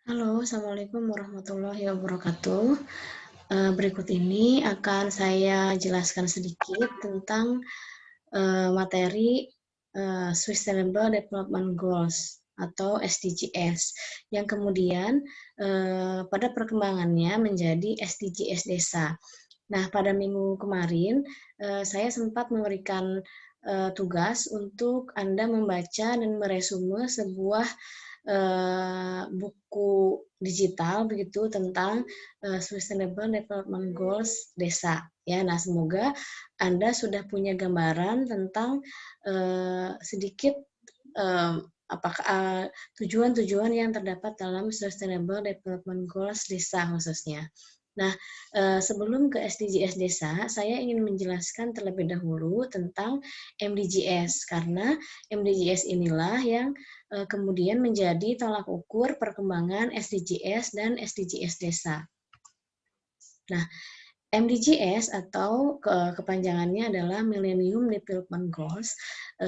Halo, Assalamualaikum warahmatullahi wabarakatuh. Berikut ini akan saya jelaskan sedikit tentang materi Sustainable Development Goals atau SDGs, yang kemudian pada perkembangannya menjadi SDGs Desa. Nah, pada minggu kemarin saya sempat memberikan tugas untuk Anda membaca dan meresume sebuah buku digital begitu tentang Sustainable Development Goals desa. Ya, nah semoga Anda sudah punya gambaran tentang sedikit apakah tujuan-tujuan yang terdapat dalam Sustainable Development Goals desa khususnya. Nah, sebelum ke SDGs desa, saya ingin menjelaskan terlebih dahulu tentang MDGs, karena MDGs inilah yang kemudian menjadi tolak ukur perkembangan SDGs dan SDGs desa. Nah, MDGs atau kepanjangannya adalah Millennium Development Goals,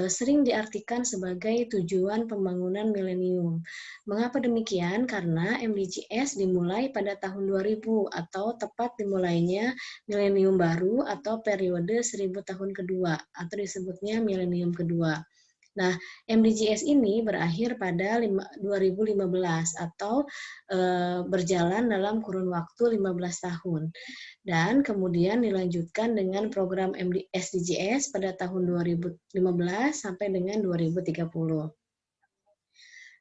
sering diartikan sebagai tujuan pembangunan milenium. Mengapa demikian? Karena MDGs dimulai pada tahun 2000 atau tepat dimulainya milenium baru atau periode 1000 tahun kedua atau disebutnya milenium kedua. Nah, MDGs ini berakhir pada 2015 atau berjalan dalam kurun waktu 15 tahun. Dan kemudian dilanjutkan dengan program SDGs pada tahun 2015 sampai dengan 2030.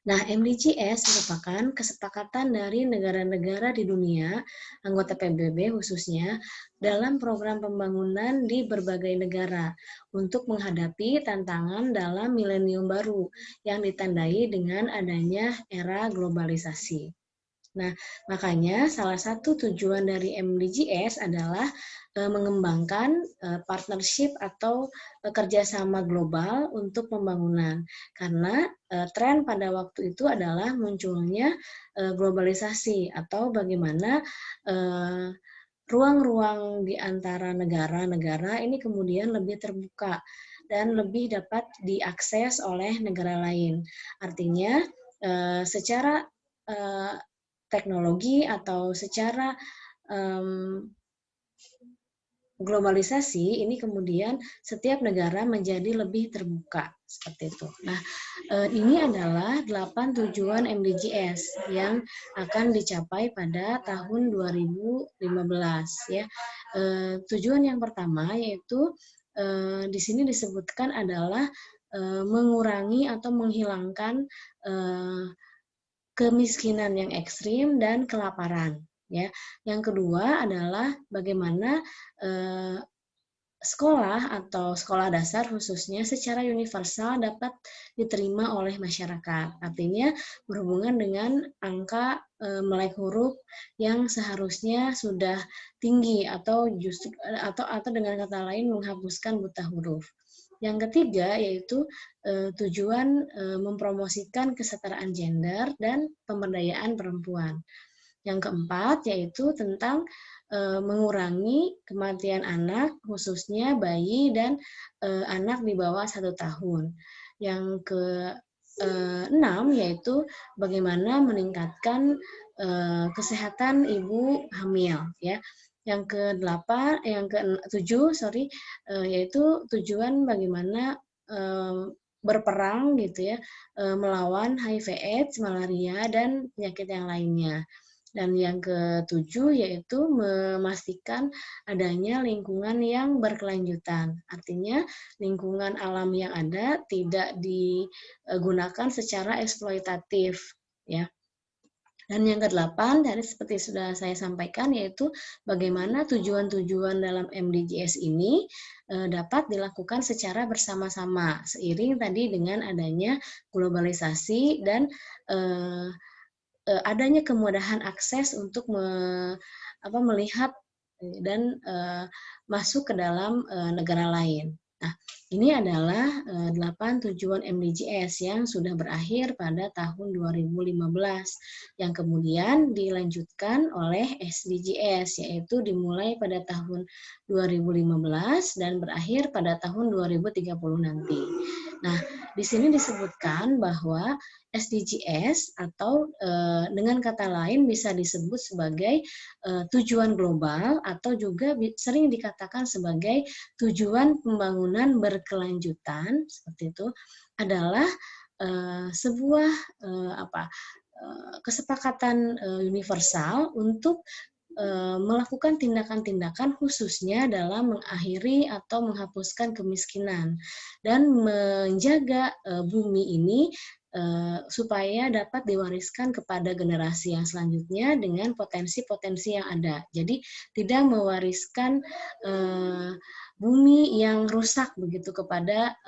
Nah, MDGs merupakan kesepakatan dari negara-negara di dunia, anggota PBB khususnya, dalam program pembangunan di berbagai negara untuk menghadapi tantangan dalam milenium baru yang ditandai dengan adanya era globalisasi. Nah, makanya salah satu tujuan dari MDGs adalah mengembangkan partnership atau kerjasama global untuk pembangunan. Karena tren pada waktu itu adalah munculnya globalisasi atau bagaimana ruang-ruang di antara negara-negara ini kemudian lebih terbuka dan lebih dapat diakses oleh negara lain. Artinya, secara teknologi atau secara globalisasi ini kemudian setiap negara menjadi lebih terbuka seperti itu. Nah, ini adalah 8 tujuan MDGs yang akan dicapai pada tahun 2015 ya. Tujuan yang pertama yaitu di sini disebutkan adalah mengurangi atau menghilangkan kemiskinan yang ekstrim dan kelaparan. Ya, yang kedua adalah bagaimana sekolah atau sekolah dasar khususnya secara universal dapat diterima oleh masyarakat. Artinya berhubungan dengan angka melek huruf yang seharusnya sudah tinggi atau justru atau dengan kata lain menghapuskan buta huruf. Yang ketiga yaitu tujuan mempromosikan kesetaraan gender dan pemberdayaan perempuan. Yang keempat yaitu tentang mengurangi kematian anak, khususnya bayi dan anak di bawah 1 tahun. Yang keenam yaitu bagaimana meningkatkan kesehatan ibu hamil, ya. Yang ketujuh, yaitu tujuan bagaimana berperang gitu ya, melawan HIV/AIDS, malaria dan penyakit yang lainnya. Dan yang ketujuh yaitu memastikan adanya lingkungan yang berkelanjutan. Artinya lingkungan alam yang ada tidak digunakan secara eksploitatif, ya. Dan yang kedelapan, tadi seperti sudah saya sampaikan, yaitu bagaimana tujuan-tujuan dalam MDGs ini dapat dilakukan secara bersama-sama, seiring tadi dengan adanya globalisasi dan adanya kemudahan akses untuk melihat dan masuk ke dalam negara lain. Nah, ini adalah 8 tujuan MDGs yang sudah berakhir pada tahun 2015, yang kemudian dilanjutkan oleh SDGs, yaitu dimulai pada tahun 2015 dan berakhir pada tahun 2030 nanti. Nah, di sini disebutkan bahwa SDGs atau dengan kata lain bisa disebut sebagai tujuan global atau juga sering dikatakan sebagai tujuan pembangunan berkelanjutan, seperti itu, adalah sebuah kesepakatan universal untuk melakukan tindakan-tindakan khususnya dalam mengakhiri atau menghapuskan kemiskinan dan menjaga bumi ini supaya dapat diwariskan kepada generasi yang selanjutnya dengan potensi-potensi yang ada. Jadi tidak mewariskan bumi yang rusak begitu kepada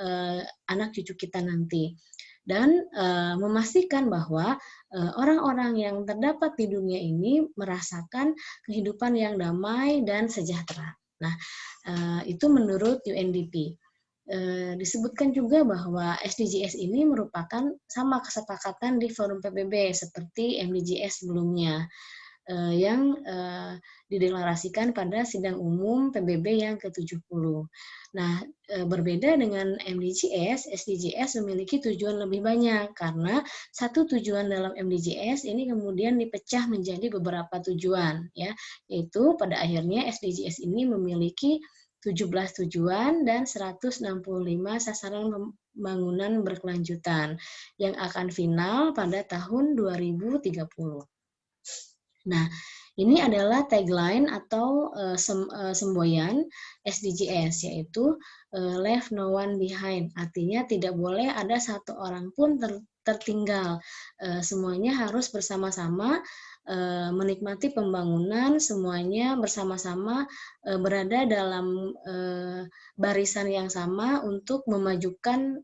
anak cucu kita nanti. Dan memastikan bahwa orang-orang yang terdapat di dunia ini merasakan kehidupan yang damai dan sejahtera. Nah, itu menurut UNDP. Disebutkan juga bahwa SDGs ini merupakan sama kesepakatan di forum PBB seperti MDGs sebelumnya yang dideklarasikan pada sidang umum PBB yang ke-70. Nah, berbeda dengan MDGs, SDGs memiliki tujuan lebih banyak karena satu tujuan dalam MDGs ini kemudian dipecah menjadi beberapa tujuan, ya, yaitu pada akhirnya SDGs ini memiliki 17 tujuan dan 165 sasaran pembangunan berkelanjutan yang akan final pada tahun 2030. Nah, ini adalah tagline atau semboyan SDGs, yaitu Leave No One Behind. Artinya tidak boleh ada satu orang pun tertinggal. Semuanya harus bersama-sama menikmati pembangunan, semuanya bersama-sama berada dalam barisan yang sama untuk memajukan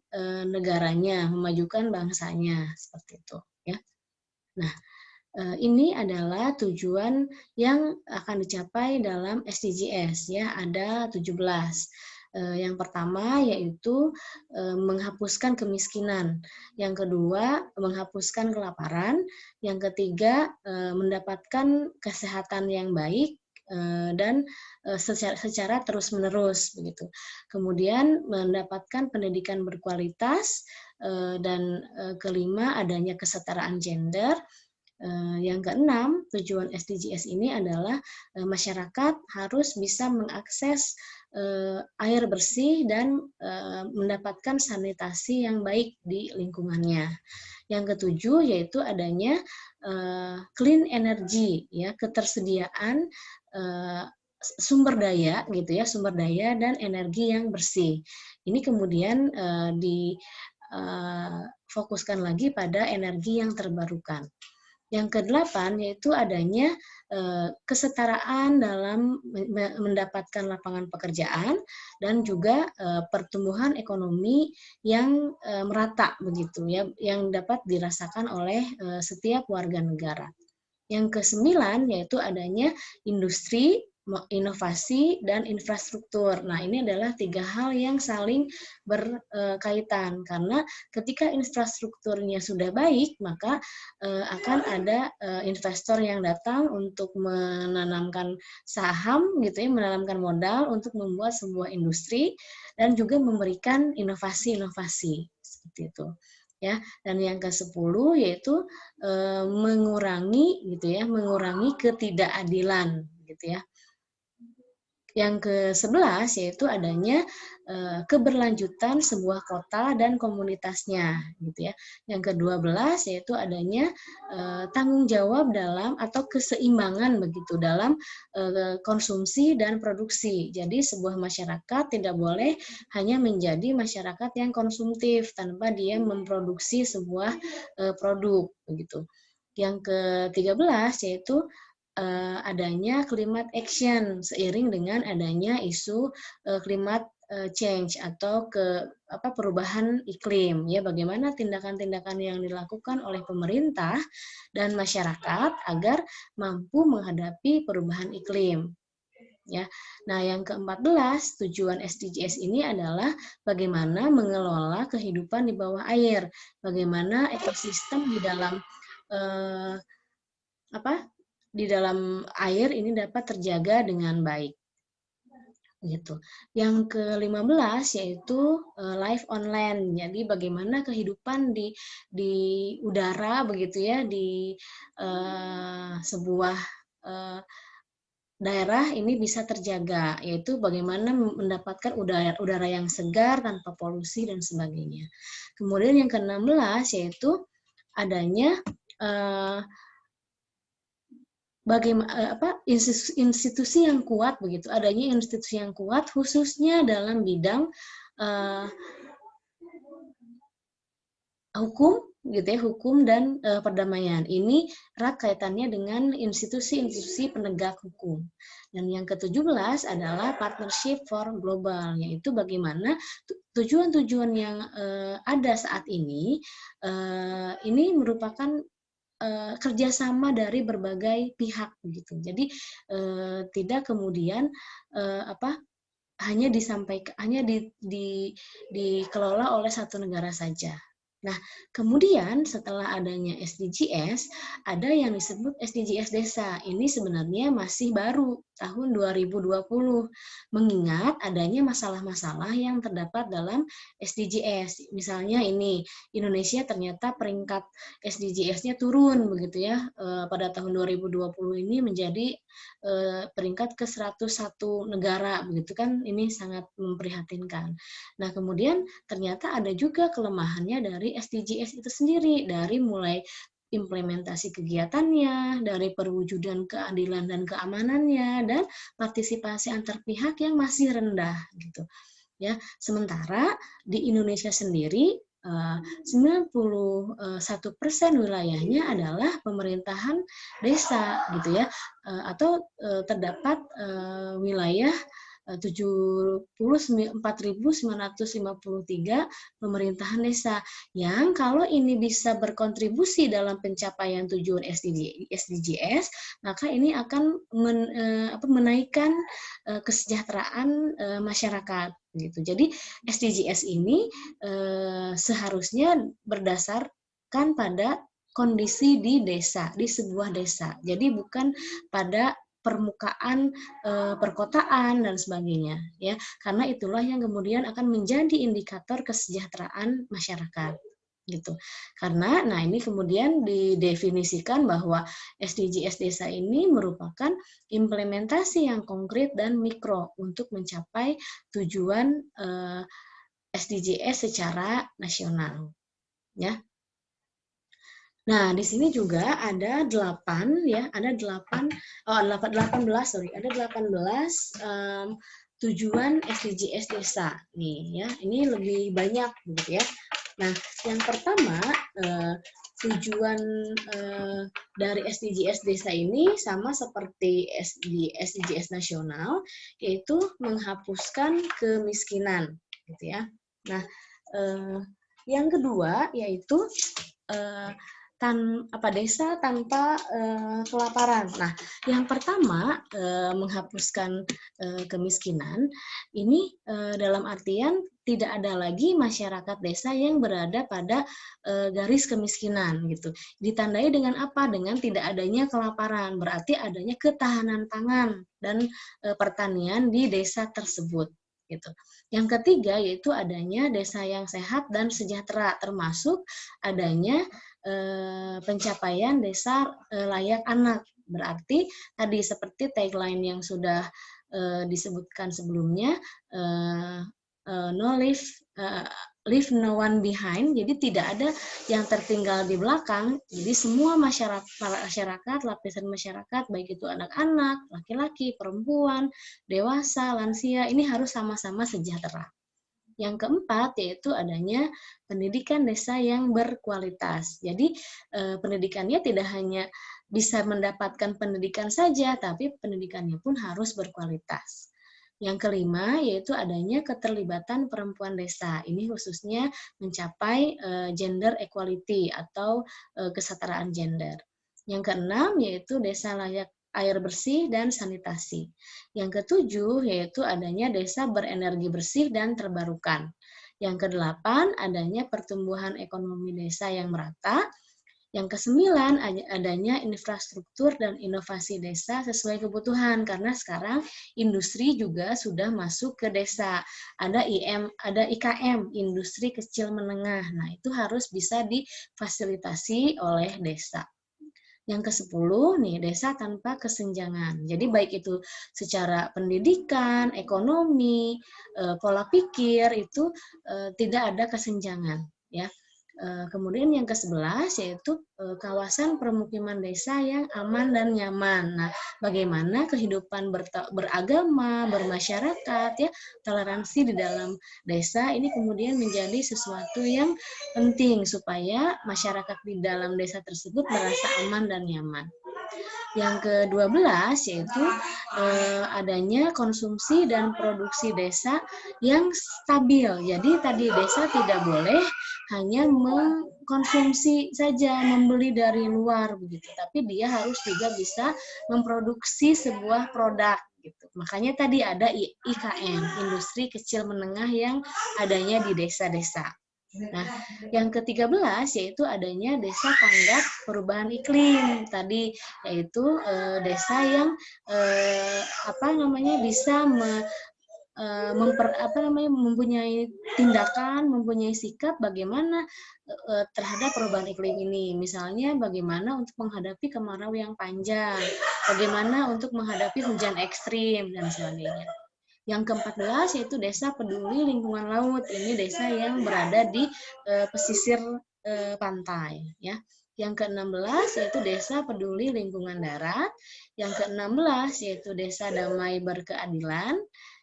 negaranya, memajukan bangsanya, seperti itu. Ya. Nah, ini adalah tujuan yang akan dicapai dalam SDGs, ya, ada 17. Yang pertama yaitu menghapuskan kemiskinan, yang kedua menghapuskan kelaparan, yang ketiga mendapatkan kesehatan yang baik dan secara terus-menerus begitu. Kemudian mendapatkan pendidikan berkualitas dan kelima adanya kesetaraan gender. Yang keenam, tujuan SDGs ini adalah masyarakat harus bisa mengakses air bersih dan mendapatkan sanitasi yang baik di lingkungannya. Yang ketujuh yaitu adanya clean energy, ya, ketersediaan sumber daya gitu ya, sumber daya dan energi yang bersih. Ini kemudian difokuskan lagi pada energi yang terbarukan. Yang kedelapan yaitu adanya kesetaraan dalam mendapatkan lapangan pekerjaan dan juga pertumbuhan ekonomi yang merata begitu ya, yang dapat dirasakan oleh setiap warga negara. Yang kesembilan yaitu adanya industri, inovasi, dan infrastruktur. Nah, ini adalah tiga hal yang saling berkaitan, karena ketika infrastrukturnya sudah baik, maka akan ada investor yang datang untuk menanamkan saham, gitu ya, menanamkan modal untuk membuat sebuah industri, dan juga memberikan inovasi-inovasi, seperti itu. Ya, dan yang ke-10 yaitu mengurangi gitu ya, mengurangi ketidakadilan gitu ya. Yang ke-11 yaitu adanya keberlanjutan sebuah kota dan komunitasnya gitu ya. Yang ke-12 yaitu adanya tanggung jawab dalam atau keseimbangan begitu dalam konsumsi dan produksi. Jadi sebuah masyarakat tidak boleh hanya menjadi masyarakat yang konsumtif tanpa dia memproduksi sebuah produk begitu. Yang ke-13 yaitu adanya climate action seiring dengan adanya isu climate change atau perubahan iklim, ya, bagaimana tindakan-tindakan yang dilakukan oleh pemerintah dan masyarakat agar mampu menghadapi perubahan iklim. Ya. Nah, yang ke-14 tujuan SDGs ini adalah bagaimana mengelola kehidupan di bawah air, bagaimana ekosistem di dalam di dalam air ini dapat terjaga dengan baik. gitu. Yang ke-15 yaitu live online. Jadi bagaimana kehidupan di udara begitu ya, di sebuah daerah ini bisa terjaga, yaitu bagaimana mendapatkan udara yang segar tanpa polusi dan sebagainya. Kemudian yang ke-16 yaitu adanya institusi yang kuat begitu, adanya institusi yang kuat khususnya dalam bidang hukum gitu ya, hukum dan perdamaian. Ini erat kaitannya dengan institusi-institusi penegak hukum. Dan yang ke-17 adalah partnership for global, yaitu bagaimana tujuan-tujuan yang ada saat ini merupakan kerjasama dari berbagai pihak begitu. Jadi tidak kemudian hanya dikelola oleh satu negara saja. Nah, kemudian setelah adanya SDGs, ada yang disebut SDGs desa. Ini sebenarnya masih baru, tahun 2020. Mengingat adanya masalah-masalah yang terdapat dalam SDGs. Misalnya ini, Indonesia ternyata peringkat SDGs-nya turun begitu ya. Pada tahun 2020 ini menjadi peringkat ke-101 negara begitu kan, ini sangat memprihatinkan. Nah, kemudian ternyata ada juga kelemahannya dari SDGs itu sendiri, dari mulai implementasi kegiatannya, dari perwujudan keadilan dan keamanannya, dan partisipasi antar pihak yang masih rendah gitu. Ya, sementara di Indonesia sendiri 91% wilayahnya adalah pemerintahan desa gitu ya, atau terdapat wilayah 74.953 pemerintahan desa yang kalau ini bisa berkontribusi dalam pencapaian tujuan SDGs, maka ini akan menaikkan kesejahteraan masyarakat gitu. Jadi SDGs ini seharusnya berdasarkan pada kondisi di desa, di sebuah desa. Jadi bukan pada permukaan perkotaan dan sebagainya ya, karena itulah yang kemudian akan menjadi indikator kesejahteraan masyarakat gitu. Karena nah ini kemudian didefinisikan bahwa SDGs desa ini merupakan implementasi yang konkret dan mikro untuk mencapai tujuan SDGs secara nasional ya. Nah, di sini juga ada 18 tujuan SDGs desa nih ya. Ini lebih banyak gitu ya. Nah, yang pertama tujuan dari SDGs desa ini sama seperti SDGs nasional, yaitu menghapuskan kemiskinan gitu ya. Nah, yang kedua yaitu desa tanpa kelaparan. Nah, yang pertama menghapuskan kemiskinan ini dalam artian tidak ada lagi masyarakat desa yang berada pada garis kemiskinan gitu. Ditandai dengan apa? Dengan tidak adanya kelaparan. Berarti adanya ketahanan pangan dan pertanian di desa tersebut gitu. Yang ketiga yaitu adanya desa yang sehat dan sejahtera, termasuk adanya pencapaian desa layak anak. Berarti tadi seperti tagline yang sudah disebutkan sebelumnya, leave no one behind. Jadi tidak ada yang tertinggal di belakang. Jadi semua masyarakat, lapisan masyarakat, baik itu anak-anak, laki-laki, perempuan, dewasa, lansia, ini harus sama-sama sejahtera. Yang keempat yaitu adanya pendidikan desa yang berkualitas. Jadi pendidikannya tidak hanya bisa mendapatkan pendidikan saja, tapi pendidikannya pun harus berkualitas. Yang kelima yaitu adanya keterlibatan perempuan desa. Ini khususnya mencapai gender equality atau kesetaraan gender. Yang keenam yaitu desa layak air bersih dan sanitasi. Yang ketujuh yaitu adanya desa berenergi bersih dan terbarukan. Yang kedelapan adanya pertumbuhan ekonomi desa yang merata. Yang kesembilan, adanya infrastruktur dan inovasi desa sesuai kebutuhan, karena sekarang industri juga sudah masuk ke desa. Ada ada IKM, industri kecil menengah. Nah, itu harus bisa difasilitasi oleh desa. Yang ke-10 nih, desa tanpa kesenjangan. Jadi baik itu secara pendidikan, ekonomi, pola pikir itu tidak ada kesenjangan, ya. Kemudian yang ke-11 yaitu kawasan permukiman desa yang aman dan nyaman. Nah, bagaimana kehidupan beragama, bermasyarakat, ya, toleransi di dalam desa ini kemudian menjadi sesuatu yang penting supaya masyarakat di dalam desa tersebut merasa aman dan nyaman. Yang ke-12 yaitu adanya konsumsi dan produksi desa yang stabil. Jadi tadi desa tidak boleh hanya mengkonsumsi saja, membeli dari luar begitu, tapi dia harus juga bisa memproduksi sebuah produk gitu. Makanya tadi ada IKM, industri kecil menengah yang adanya di desa-desa. Nah, yang ke-13 yaitu adanya desa tanggap perubahan iklim. Tadi yaitu desa yang bisa mempunyai tindakan, mempunyai sikap bagaimana terhadap perubahan iklim ini. Misalnya bagaimana untuk menghadapi kemarau yang panjang, bagaimana untuk menghadapi hujan ekstrim dan sebagainya. Yang ke-14 yaitu desa peduli lingkungan laut. Ini desa yang berada di pesisir pantai, ya. Yang ke-16 yaitu desa peduli lingkungan darat. Yang ke-16 yaitu desa damai berkeadilan.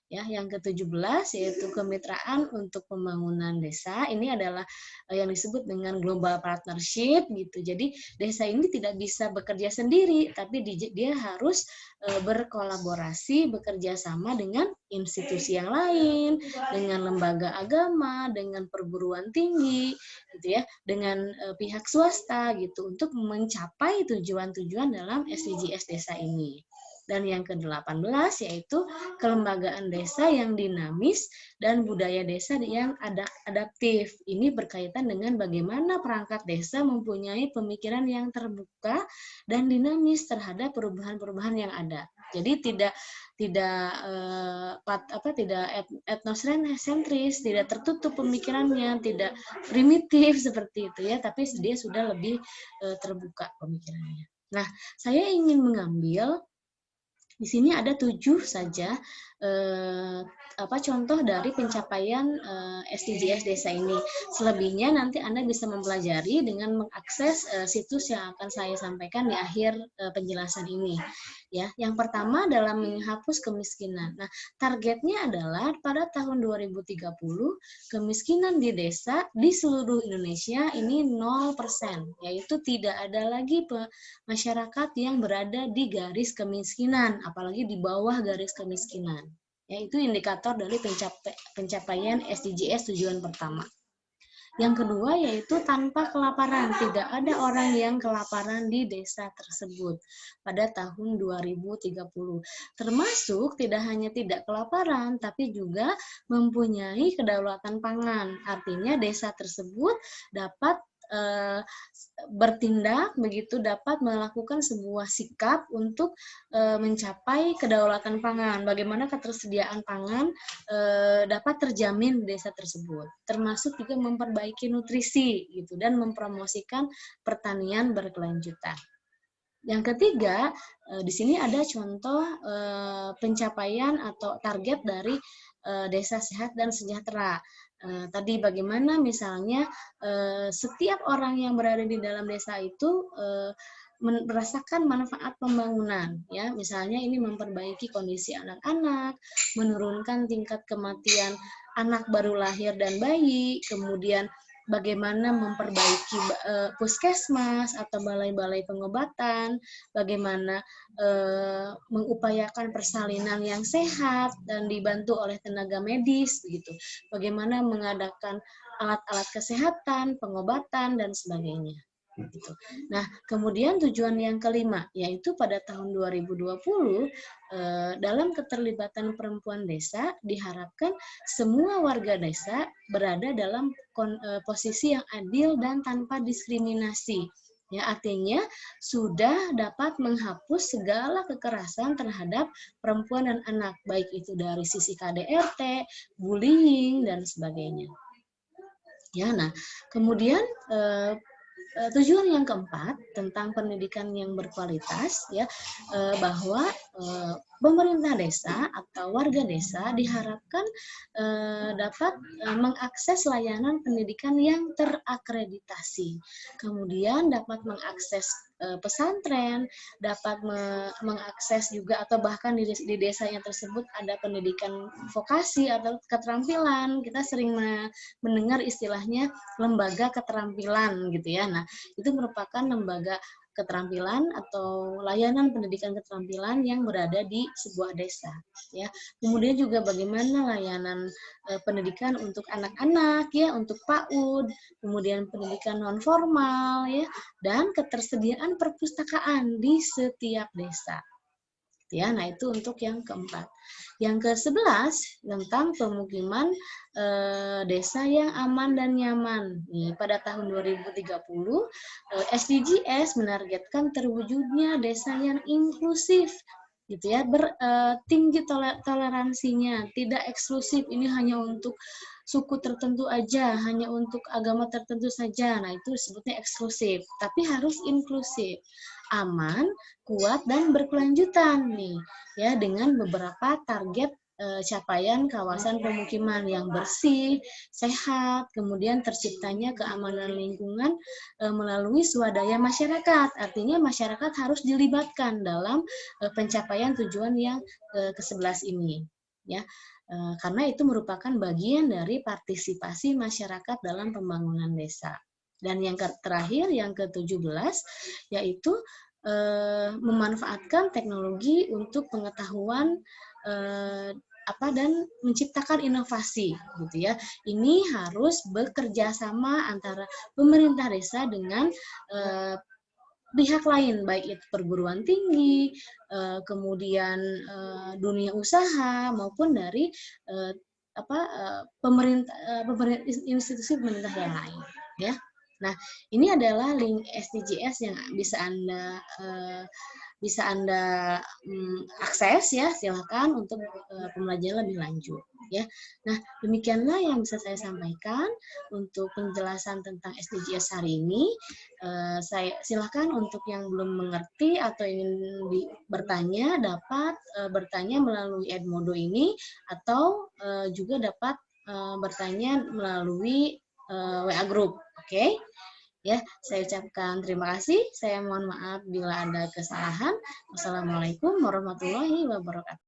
Ya, yang ke-17 yaitu kemitraan untuk pembangunan desa. Ini adalah yang disebut dengan global partnership gitu. Jadi desa ini tidak bisa bekerja sendiri, tapi dia harus berkolaborasi, bekerja sama dengan institusi yang lain, dengan lembaga agama, dengan perguruan tinggi, gitu ya, dengan pihak swasta gitu untuk mencapai tujuan-tujuan dalam SDGs desa ini. Dan yang ke-18 yaitu kelembagaan desa yang dinamis dan budaya desa yang adaptif. Ini berkaitan dengan bagaimana perangkat desa mempunyai pemikiran yang terbuka dan dinamis terhadap perubahan-perubahan yang ada. Jadi tidak etnosentris, tidak tertutup pemikirannya, tidak primitif seperti itu ya, tapi dia sudah lebih terbuka pemikirannya. Nah, saya ingin mengambil di sini ada 7 saja contoh dari pencapaian SDGs desa ini. Selebihnya nanti Anda bisa mempelajari dengan mengakses situs yang akan saya sampaikan di akhir penjelasan ini. Ya, yang pertama dalam menghapus kemiskinan. Nah, targetnya adalah pada tahun 2030 kemiskinan di desa di seluruh Indonesia ini 0%, yaitu tidak ada lagi masyarakat yang berada di garis kemiskinan, apalagi di bawah garis kemiskinan. Yaitu indikator dari pencapaian SDGs tujuan pertama. Yang kedua yaitu tanpa kelaparan. Tidak ada orang yang kelaparan di desa tersebut pada tahun 2030. Termasuk tidak hanya tidak kelaparan, tapi juga mempunyai kedaulatan pangan. Artinya desa tersebut dapat bertindak begitu, dapat melakukan sebuah sikap untuk mencapai kedaulatan pangan. Bagaimana ketersediaan pangan dapat terjamin di desa tersebut, termasuk juga memperbaiki nutrisi gitu dan mempromosikan pertanian berkelanjutan. Yang ketiga, di sini ada contoh pencapaian atau target dari desa sehat dan sejahtera. Tadi bagaimana misalnya setiap orang yang berada di dalam desa itu merasakan manfaat pembangunan, ya, misalnya ini memperbaiki kondisi anak-anak, menurunkan tingkat kematian anak baru lahir dan bayi, kemudian bagaimana memperbaiki puskesmas atau balai-balai pengobatan, bagaimana mengupayakan persalinan yang sehat dan dibantu oleh tenaga medis, gitu. Bagaimana mengadakan alat-alat kesehatan, pengobatan dan sebagainya. Gitu. Nah, kemudian tujuan yang kelima, yaitu pada tahun 2020 dalam keterlibatan perempuan desa diharapkan semua warga desa berada dalam posisi yang adil dan tanpa diskriminasi. Ya, artinya sudah dapat menghapus segala kekerasan terhadap perempuan dan anak, baik itu dari sisi KDRT, bullying, dan sebagainya. Ya, nah, kemudian tujuan yang keempat tentang pendidikan yang berkualitas, ya, bahwa pemerintah desa atau warga desa diharapkan dapat mengakses layanan pendidikan yang terakreditasi, kemudian dapat mengakses pesantren, dapat mengakses juga atau bahkan di desa yang tersebut ada pendidikan vokasi atau keterampilan. Kita sering mendengar istilahnya lembaga keterampilan gitu ya. Nah, itu merupakan lembaga keterampilan atau layanan pendidikan keterampilan yang berada di sebuah desa, ya. Kemudian juga bagaimana layanan pendidikan untuk anak-anak, ya, untuk PAUD, kemudian pendidikan non formal, ya, dan ketersediaan perpustakaan di setiap desa. Ya, nah itu untuk yang keempat. Yang ke-11 tentang pemukiman desa yang aman dan nyaman. Nih, pada tahun 2030 SDGs menargetkan terwujudnya desa yang inklusif, gitu ya, tinggi toleransinya, tidak eksklusif. Ini hanya untuk suku tertentu aja, hanya untuk agama tertentu saja. Nah, itu disebutnya eksklusif, tapi harus inklusif, aman, kuat, dan berkelanjutan nih, ya, dengan beberapa target capaian kawasan pemukiman yang bersih, sehat, kemudian terciptanya keamanan lingkungan melalui swadaya masyarakat. Artinya masyarakat harus dilibatkan dalam pencapaian tujuan yang ke-11 ini, ya. Karena itu merupakan bagian dari partisipasi masyarakat dalam pembangunan desa. Dan yang terakhir, yang ke-17, yaitu memanfaatkan teknologi untuk pengetahuan dan menciptakan inovasi, gitu ya. Ini harus bekerja sama antara pemerintah desa dengan pihak lain, baik itu perguruan tinggi, kemudian dunia usaha, maupun dari institusi pemerintah yang lain, ya. Nah, ini adalah link SDGs yang bisa Anda akses, ya. Silakan untuk pembelajaran lebih lanjut, ya. Nah, demikianlah yang bisa saya sampaikan untuk penjelasan tentang SDGs hari ini. Saya silakan untuk yang belum mengerti atau ingin bertanya, dapat bertanya melalui Edmodo ini, atau juga dapat bertanya melalui WA Group. Oke? Ya, saya ucapkan terima kasih. Saya mohon maaf bila ada kesalahan. Wassalamualaikum warahmatullahi wabarakatuh.